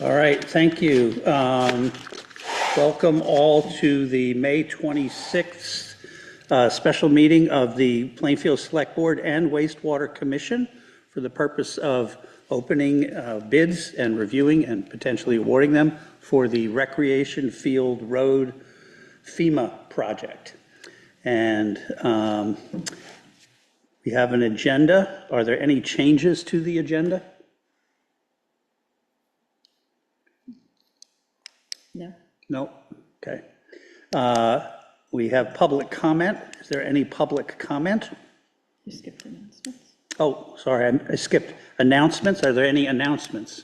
All right, thank you. Welcome all to the May 26th special meeting of the Plainfield Select Board and Wastewater Commission for the purpose of opening bids and reviewing and potentially awarding them for the Recreation Field Road FEMA project. And we have an agenda. Are there any changes to the agenda? No. No, okay. We have public comment. Is there any public comment? You skipped announcements. Oh, sorry, I skipped announcements. Are there any announcements?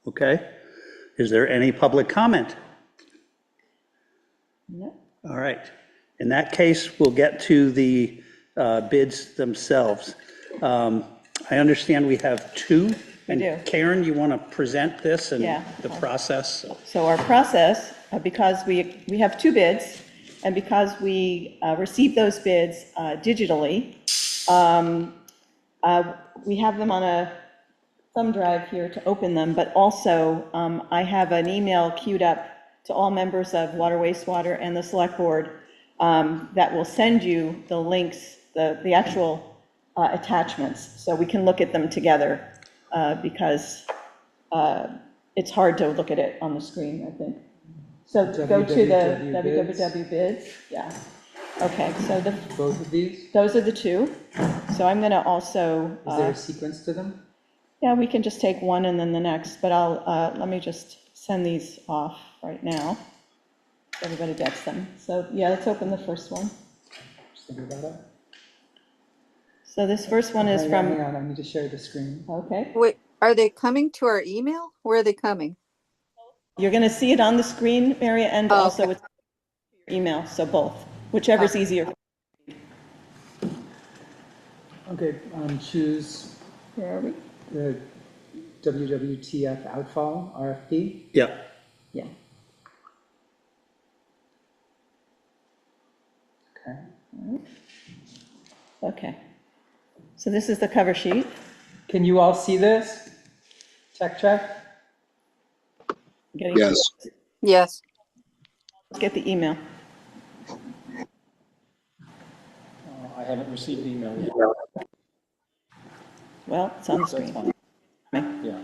Okay. Is there any public comment? No. All right. In that case, we'll get to the bids themselves. I understand we have two. We do. Karen, you want to present this and Yeah. the process? So our process, because we have two bids, and because we received those bids digitally, we have them on a thumb drive here to open them, but also I have an email queued up to all members of Water, Wastewater, and the Select Board that will send you the links, the actual attachments, so we can look at them together because it's hard to look at it on the screen, I think. So go to the www bids. Yeah. Okay, so both of these? those are the two. So I'm going to also. Is there a sequence to them? Yeah, we can just take one and then the next, but let me just send these off right now. Everybody gets them. So yeah, let's open the first one. Just think about it. So this first one is from. Hang on, I need to share the screen. Okay. Wait, are they coming to our email? Where are they coming? You're going to see it on the screen, Maria, and Oh, also okay. it's your email, so both, whichever's easier. Okay, choose Where are we? the WWTF outfall RFP. Yeah. Yeah. Okay. Okay. So this is the cover sheet. Can you all see this? Check. Getting Yes. Yes. Let's get the email. I haven't received the email yet. Well, it's on the screen. Yeah.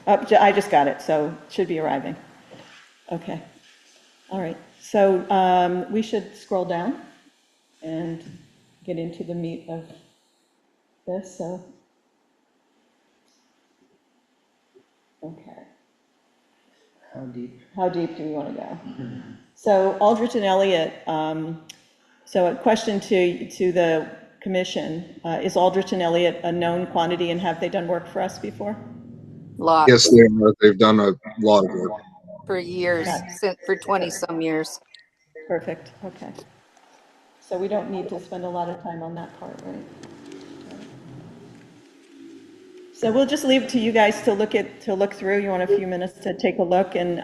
Oh, I just got it, so it should be arriving. Okay. All right. So we should scroll down and get into the meat of this. So, okay. How deep do we want to go? So Aldrich and Elliott, so a question to the commission, is Aldrich and Elliott a known quantity and have they done work for us before? Lots Yes, they've done a lot of work. for years, for 20 some years. Perfect, okay. So we don't need to spend a lot of time on that part, right? So we'll just leave it to you guys to look through. You want a few minutes to take a look, and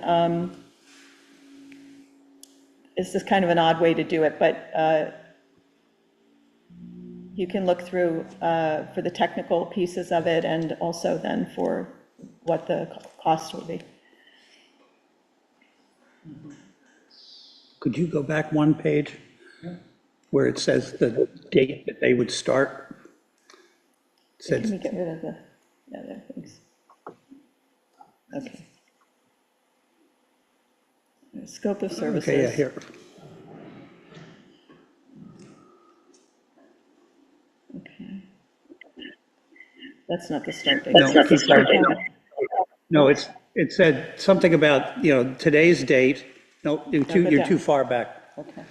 this is kind of an odd way to do it, but you can look through for the technical pieces of it and also then for what the cost will be. Could you go back one page where it says the date that they would start? It Let me says, get rid of the other things. Okay. Scope of services. okay, yeah, here. Okay. That's not the start date. No, keep going. No, it said something about, today's date. No, you're too far back. Okay.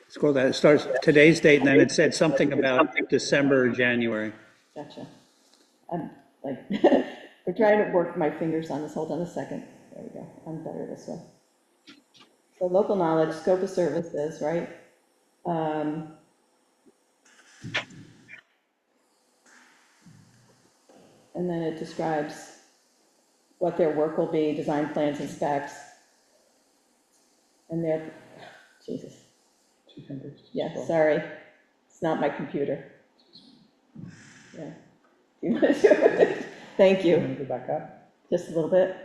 Scroll down. It starts today's date, and then it said something about December or January. Gotcha. I'm like, we're trying to work my fingers on this. Hold on a second. There we go. I'm better this way. So local knowledge, scope of services, right? And then it describes what their work will be, design plans and specs. And their, Jesus. Yeah, sorry. It's not my computer. Yeah. Do you want to do it? Thank Let you. me go back up. Just a little bit.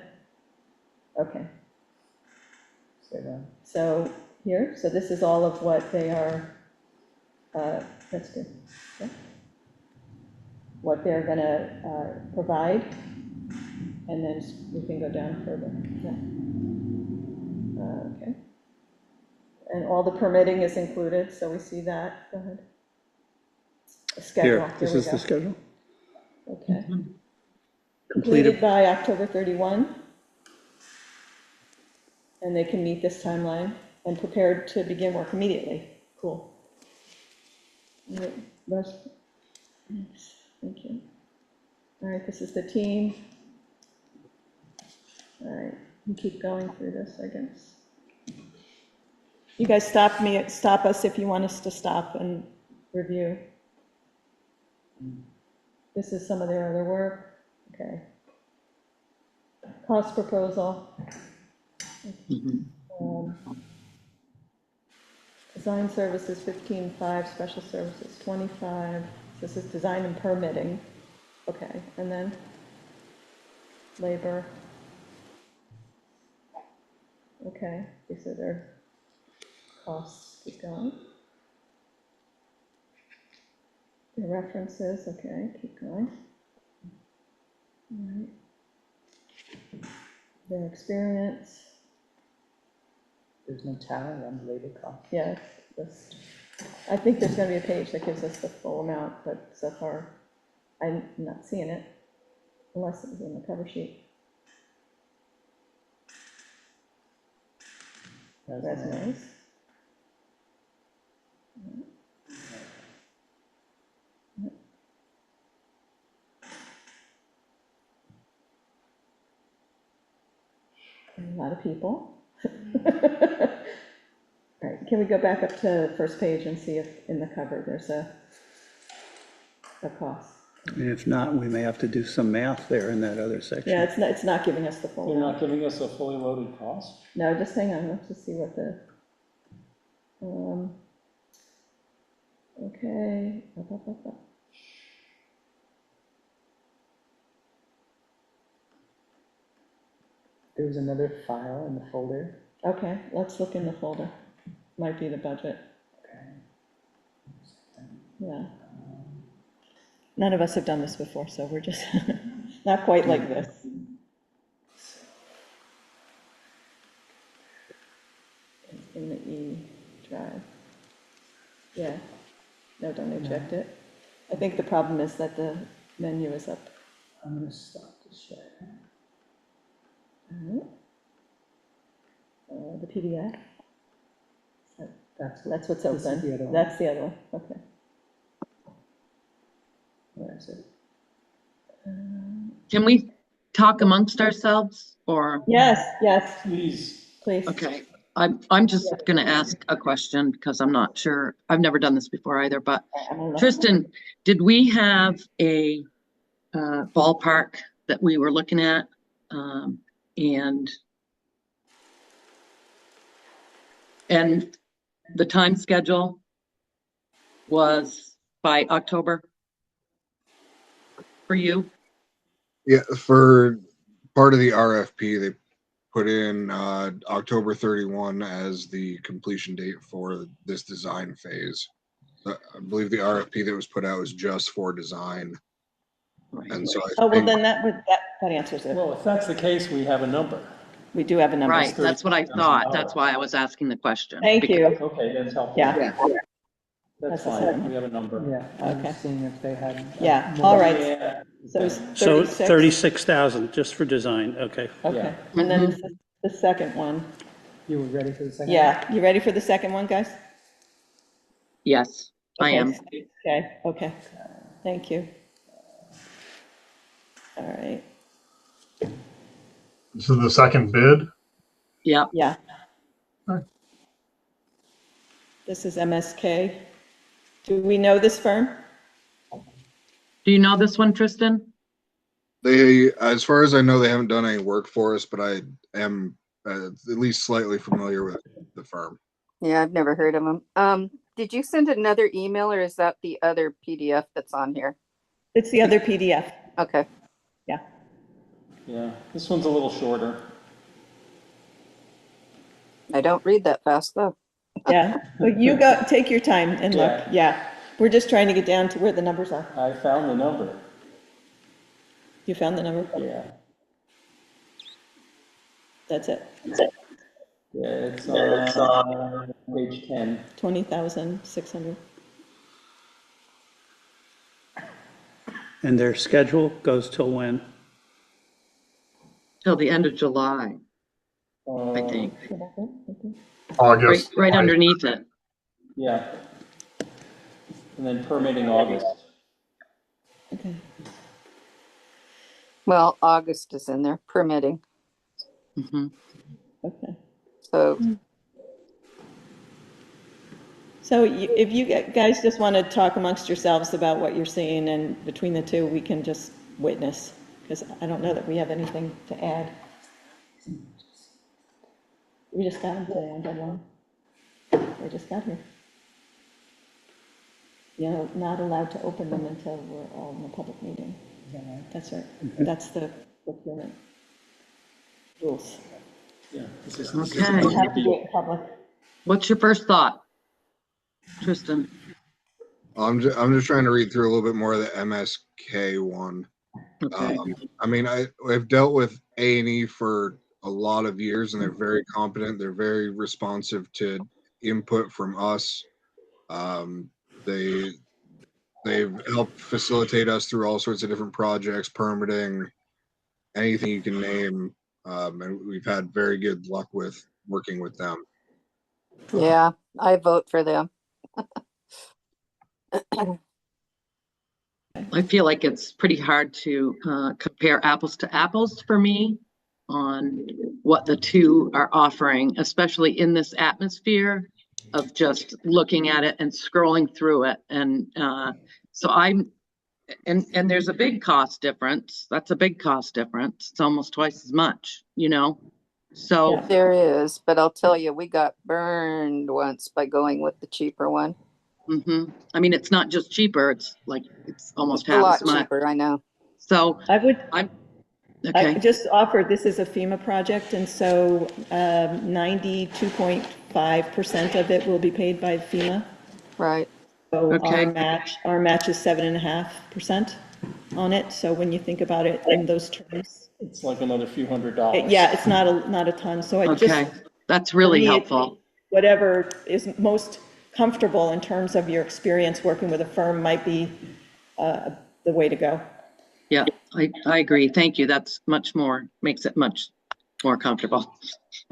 Okay. Stay down. So here, so this is all of what they are, that's good. Okay. What they're gonna provide, and then we can go down further. Yeah. Okay. And all the permitting is included, so we see that. Go ahead. The schedule. Here, this we is go. the schedule. Okay. Completed. Completed by October 31. And they can meet this timeline and prepared to begin work immediately. Cool. All right, Russ. Thanks. Thank you. All right, this is the team. All right, we keep going through this, I guess. You guys stop us if you want us to stop and review. This is some of their other work. Okay. Cost proposal. Design services 15.5, special services 25. This is design and permitting. Okay, and then labor. Okay, these are their costs. Keep going. Their references. Okay, keep going. All right. Their experience. There's no tally on the labor cost. Yeah, this, I think there's gonna be a page that gives us the full amount, but so far, I'm not seeing it, unless it was in the cover sheet. Resumes. A lot of people. All right, can we go back up to the first page and see if in the cover there's a cost? And if not, we may have to do some math there in that other section. Yeah, it's not giving us the full They're amount. not giving us a fully loaded cost? No, just hang on, let's just see what the, okay. There's another file in the folder. Okay, let's look in the folder. Might be the budget, Okay. yeah. None of us have done this before, so we're just, not quite like this. In the E drive. Yeah, no, don't eject it. I think the problem is that the menu is up. I'm gonna stop the share. All right. The PDF, that's what's this is the open. other one. That's the other one, okay. Where is it? Can we talk amongst ourselves or, Yes, Please. please. okay, I'm just gonna ask a question because I'm not sure. I've never done this before either, but I don't know. Tristan, did we have a ballpark that we were looking at? And the time schedule was by October for you? Yeah, for part of the RFP, they put in October 31 as the completion date for this design phase. I believe the RFP that was put out was just for design. Right. And so I Oh, well, think then that answers it. Well, if that's the case, we have a number. We do have a number. Right, that's what I thought. That's why I was asking the question. Thank you. Okay, that's helpful. Yeah, That's That's the fine, second. we have a number. Yeah, I Okay. was seeing if they had. Yeah, more. all right. Yeah. so it's So 36. 36,000 just for design, okay. Okay, and then this is the second one. You were ready for the second? Yeah, you ready for the second one, guys? Yes, I Okay. am. Okay, thank you. All right, This is the second bid. Yeah, yeah. Alright. This is MSK. Do we know this firm? do you know this one, Tristan? they, as far as I know, they haven't done any work for us, but I am at least slightly familiar with the firm. Yeah, I've never heard of them. Did you send another email or is that the other PDF that's on here? It's the other PDF, Okay. yeah. Yeah, this one's a little shorter. I don't read that fast though. Yeah, but you go, take your time and look, Yeah. yeah. We're just trying to get down to where the numbers are. I found the number. You found the number? Yeah. That's it, Yeah, it's on page 10. 20,600. And their schedule goes till when? Till the end of July, I think, August. right underneath it. Yeah. And then permitting August. Okay. Well, August is in there, permitting. Mhm. Okay. So So if you guys just want to talk amongst yourselves about what you're seeing, and between the two, we can just witness, because I don't know that we have anything to add. We just got them today on deadline. They just got here. You know, not allowed to open them until we're all in a public meeting. That's right. That's the procurement rules. Yeah. This is Okay. You have to do it in public. What's your first thought, Tristan? I'm just trying to read through a little bit more of the MSK one. Okay. I mean, I've dealt with A&E for a lot of years, and they're very competent. They're very responsive to input from us. They've helped facilitate us through all sorts of different projects, permitting, anything you can name. And we've had very good luck with working with them. yeah, I vote for them. I feel like it's pretty hard to compare apples to apples for me on what the two are offering, especially in this atmosphere of just looking at it and scrolling through it. And so and there's a big cost difference. That's a big cost difference. It's almost twice as much, you know? So, Yeah. There is, but I'll tell you, we got burned once by going with the cheaper one. I mean, it's not just cheaper, it's like, it's almost A half lot as much. cheaper, I know. So I would, I'm, I okay, just offered, this is a FEMA project, and so 92.5% of it will be paid by FEMA. Right. So Okay. our match is 7.5% on it. So when you think about it in those terms, It's like another few $100s. yeah, it's not a ton. So I just, okay, that's really for me, helpful. whatever is most comfortable in terms of your experience working with a firm might be the way to go. Yeah, I agree. Thank you. That's much more, makes it much more comfortable.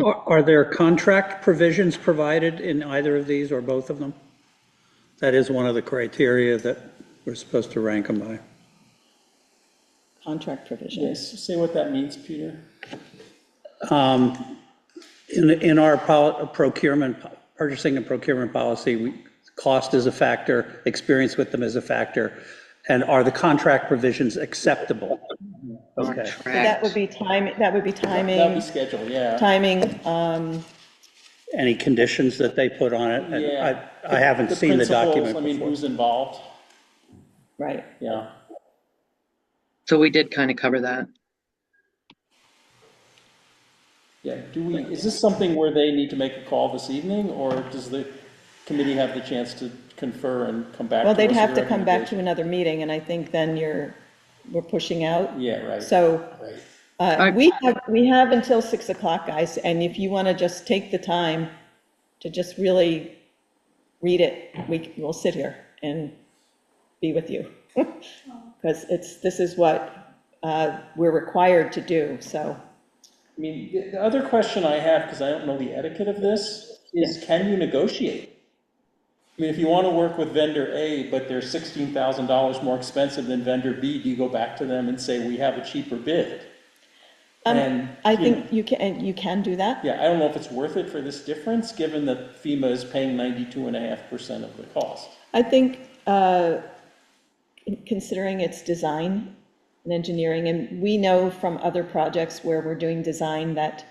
Are there contract provisions provided in either of these or both of them? That is one of the criteria that we're supposed to rank them by. Contract provision. Yes, say what that means, Peter. In our procurement, purchasing and procurement policy, cost is a factor, experience with them is a factor, and are the contract provisions acceptable? Okay. So that would be timing, That'd be scheduled, yeah. timing, Any conditions that they put on it? And Yeah. I haven't seen the principles, document I mean, before. who's involved? right. Yeah. So we did kind of cover that. Yeah, is this something where they need to make a call this evening, or does the committee have the chance to confer and come back to Well, us they'd with have a to come back to recommendation? another meeting, and I think then we're pushing out. Yeah, right. So Right. we have until 6 o'clock, guys, and if you want to just take the time to just really read it, we'll sit here and be with you. Because this is what we're required to do, so. I mean, the other question I have, because I don't know the etiquette of this, is can you negotiate? I mean, if you want to work with vendor A, but they're $16,000 more expensive than vendor B, do you go back to them and say, we have a cheaper bid? And, I you know, think you can do that. yeah, I don't know if it's worth it for this difference, given that FEMA is paying 92.5% of the cost. I think, considering its design and engineering, and we know from other projects where we're doing design that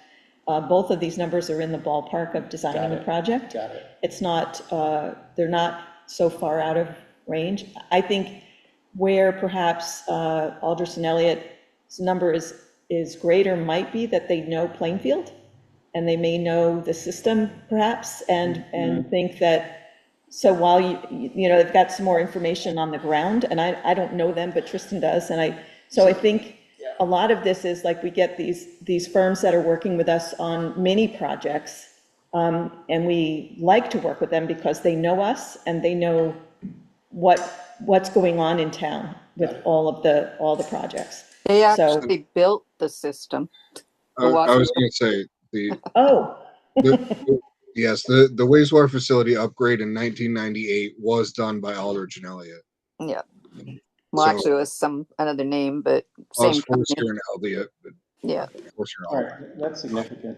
both of these numbers are in the ballpark of designing a project. Got it. It's not, they're not so far out of range. I think where perhaps Alderson Elliott's number is greater might be that they know Plainfield, and they may know the system perhaps, and think that, so while they've got some more information on the ground, and I don't know them, but Tristan does, and I think a lot of this is like we get these firms that are working with us on mini projects, and we like to work with them because they know us and they know what's going on in town with all the projects. They So, actually built the system. I was going to say oh, yes, the wastewater facility upgrade in 1998 was done by Aldrich and Elliott. Yeah. Well, So- actually, it was another name, but Well, same it's company. Forster and Elliott, but Yeah. Forster and All Elliott. right, that's significant.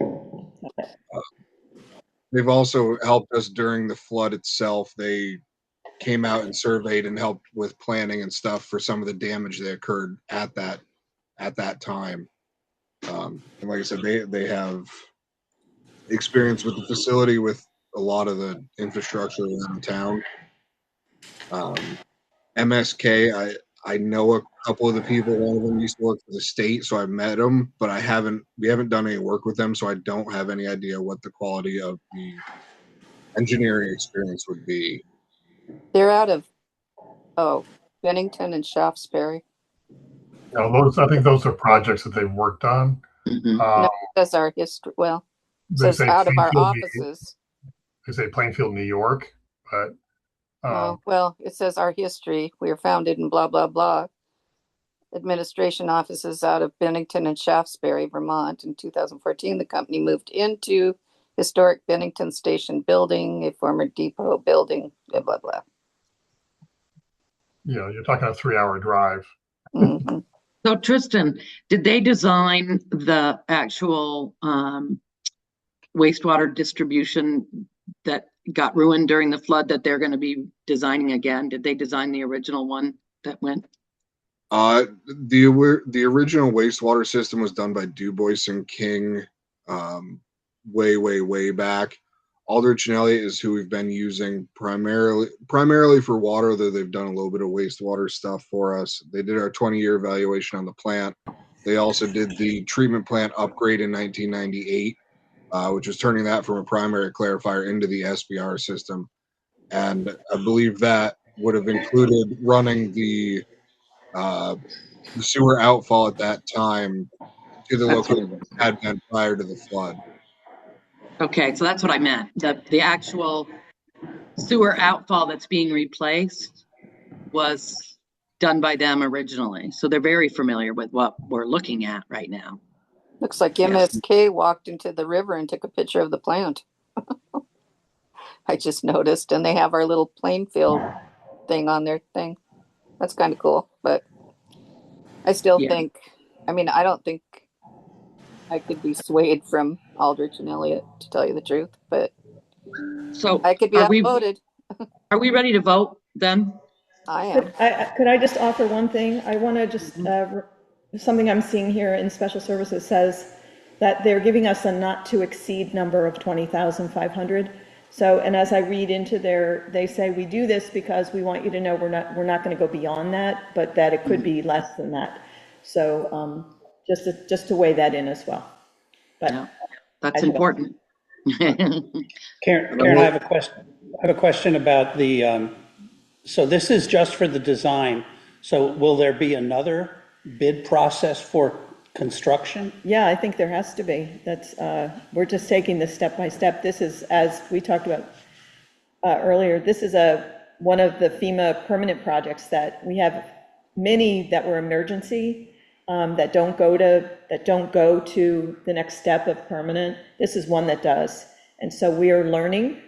They've also helped us during the flood itself. They came out and surveyed and helped with planning and stuff for some of the damage that occurred at that time. And like I said, they have experience with the facility, with a lot of the infrastructure around town. MSK, I know a couple of the people. One of them used to work for the state, so I met them, but we haven't done any work with them, so I don't have any idea what the quality of the engineering experience would be. They're out of, Bennington and Shaftesbury. I think those are projects that they've worked on. Mhm. No, that's our history. Well, it They says say out of our Plainfield, New- offices. they say Plainfield, New York, but Well, it says our history. We were founded in blah, blah, blah. Administration offices out of Bennington and Shaftesbury, Vermont. In 2014, the company moved into historic Bennington Station building, a former depot building, blah, blah, blah. you're talking a 3-hour drive. hmm So Tristan, did they design the actual wastewater distribution that got ruined during the flood that they're going to be designing again? Did they design the original one that went? The original wastewater system was done by Dubois and King, way back. Aldrich and Elliott is who we've been using primarily for water, though they've done a little bit of wastewater stuff for us. They did our 20-year evaluation on the plant. They also did the treatment plant upgrade in 1998, which was turning that from a primary clarifier into the SBR system. And I believe that would have included running the sewer outfall at that time to the location that had been prior to the flood. Okay, so that's what I meant. The actual sewer outfall that's being replaced was done by them originally. So they're very familiar with what we're looking at right now. Looks like MSK walked into the river and took a picture of the plant. I just noticed, and they have our little Plainfield thing on their thing. That's kind of cool, but I still think, I don't think I could be swayed from Aldrich and Elliott, to tell you the truth, but So I could be outvoted. Are we ready to vote then? I am. could I just offer one thing? I want to just, something I'm seeing here in special services says that they're giving us a not to exceed number of 20,500. So, and as I read into they say, we do this because we want you to know we're not going to go beyond that, but that it could be less than that. So, just to weigh that in as well. But Yeah, that's important. Karen, I have a question. I have a question about so this is just for the design. So will there be another bid process for construction? yeah, I think there has to be. That's, we're just taking this step by step. This is, as we talked about earlier, this is one of the FEMA permanent projects that we have many that were emergency, that don't go to the next step of permanent. This is one that does. And so we are learning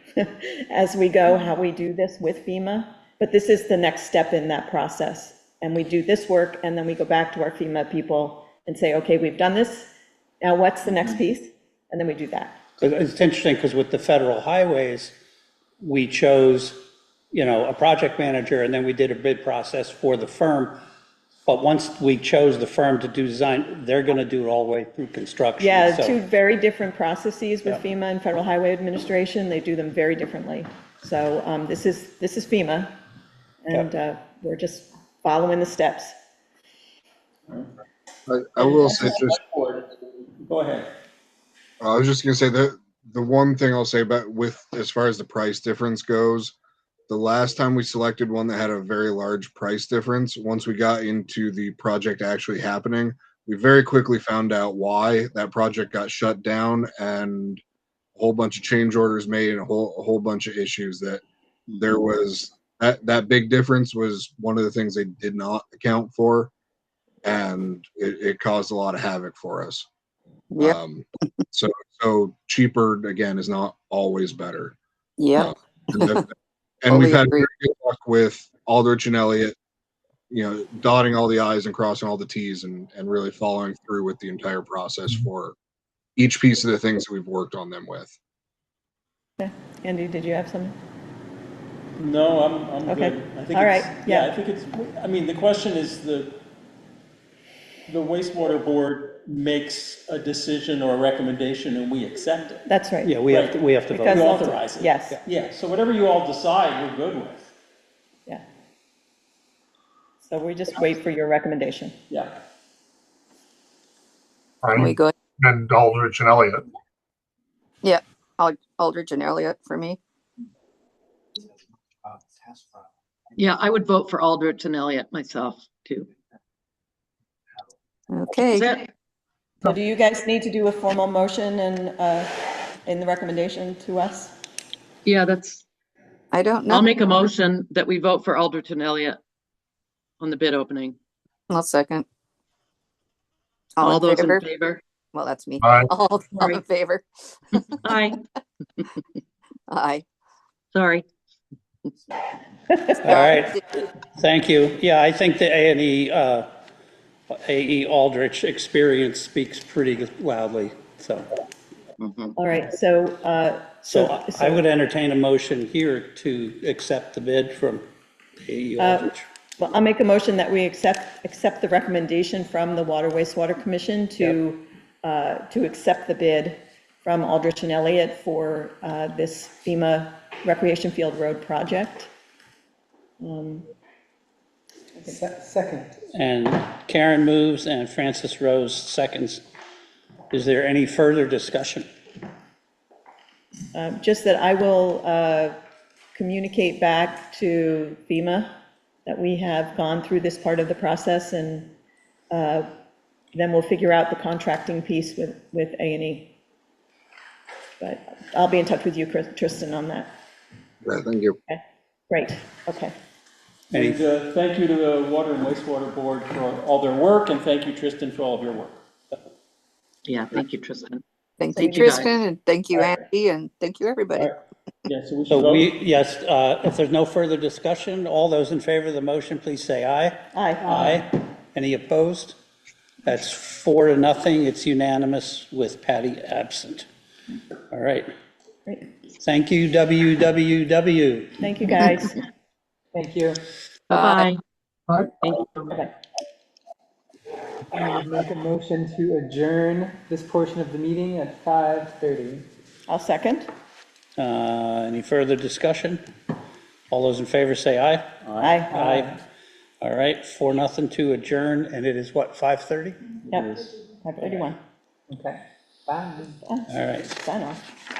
as we go how we do this with FEMA, but this is the next step in that process. And we do this work, and then we go back to our FEMA people and say, okay, we've done this, now what's the next piece? And then we do that. It's interesting because with the federal highways, we chose, a project manager, and then we did a bid process for the firm. But once we chose the firm to do design, they're going to do it all the way through construction. Yeah, So- two very different processes with FEMA and Federal Highway Administration. They do them very differently. So this is FEMA, and we're just following the steps. I will say just, Go ahead. I was just gonna say that the one thing I'll say about with as far as the price difference goes, the last time we selected one that had a very large price difference, once we got into the project actually happening, we very quickly found out why that project got shut down and a whole bunch of change orders made and a whole bunch of issues that there was that big difference was one of the things they did not account for, and it caused a lot of havoc for us. Yep. So cheaper again is not always better. Yep. And, and Totally we've had agree. very good luck with Aldrich and Elliott, dotting all the I's and crossing all the T's and really following through with the entire process for each piece of the things that we've worked on them with. Okay. Andy, did you have something? No, I'm Okay. good. I think All it's- right. Yeah, Yeah. I think it's, I mean, the question is the wastewater board makes a decision or a recommendation and we accept it. That's right. Yeah, we have to We vote. Because authorize it. yes. Yeah, so whatever you all decide, we're good with. Yeah. So we just wait for your recommendation. Yeah. Can we Right? go? And Aldrich and Elliott. Yeah. Aldrich and Elliott for me. Yeah, I would vote for Aldrich and Elliott myself too. Okay. Is that, So do you guys need to do a formal motion and in the recommendation to us? yeah, that's, I don't know. I'll make a motion that we vote for Aldrich and Elliott on the bid opening. I'll second. All in those favor? in favor? Well, that's me. Aye. All Sorry. in favor? Aye, Aye. sorry. All right, thank you. Yeah, I think the A.E. Aldrich experience speaks pretty loudly, so. All right, so, So I would entertain a motion here to accept the bid from A.E. Aldrich. well, I'll make a motion that we accept the recommendation from the Water Wastewater Commission to accept the bid from Aldrich and Elliott for this FEMA Recreation Field Road project. Second. And Karen moves and Francis Rose seconds. Is there any further discussion? Just that I will communicate back to FEMA that we have gone through this part of the process, and then we'll figure out the contracting piece with A&E. But I'll be in touch with you, Tristan, on that. Yeah, thank you. Okay, great, okay. And thank you to the Water and Wastewater Board for all their work, and thank you, Tristan, for all of your work. Yeah, thank you, Tristan. Thank you, Thank you, guys. Tristan, and thank you, Andy, and thank you, everybody. All right. Yeah, so we should So vote. yes, if there's no further discussion, all those in favor of the motion, please say aye. Aye. Aye. Any opposed? That's 4-0. It's unanimous with Patty absent. All right. Great. Thank you, WWW. Thank you, guys. Thank you. Bye-bye. Aye. Thank you. Bye-bye. I would make a motion to adjourn this portion of the meeting at 5:30. I'll second. Any further discussion? All those in favor say aye. Aye. Aye. All right, 4-0 to adjourn, and it is what, 5:30? Yep, 5:31. Okay. Bye. All right. Sign off.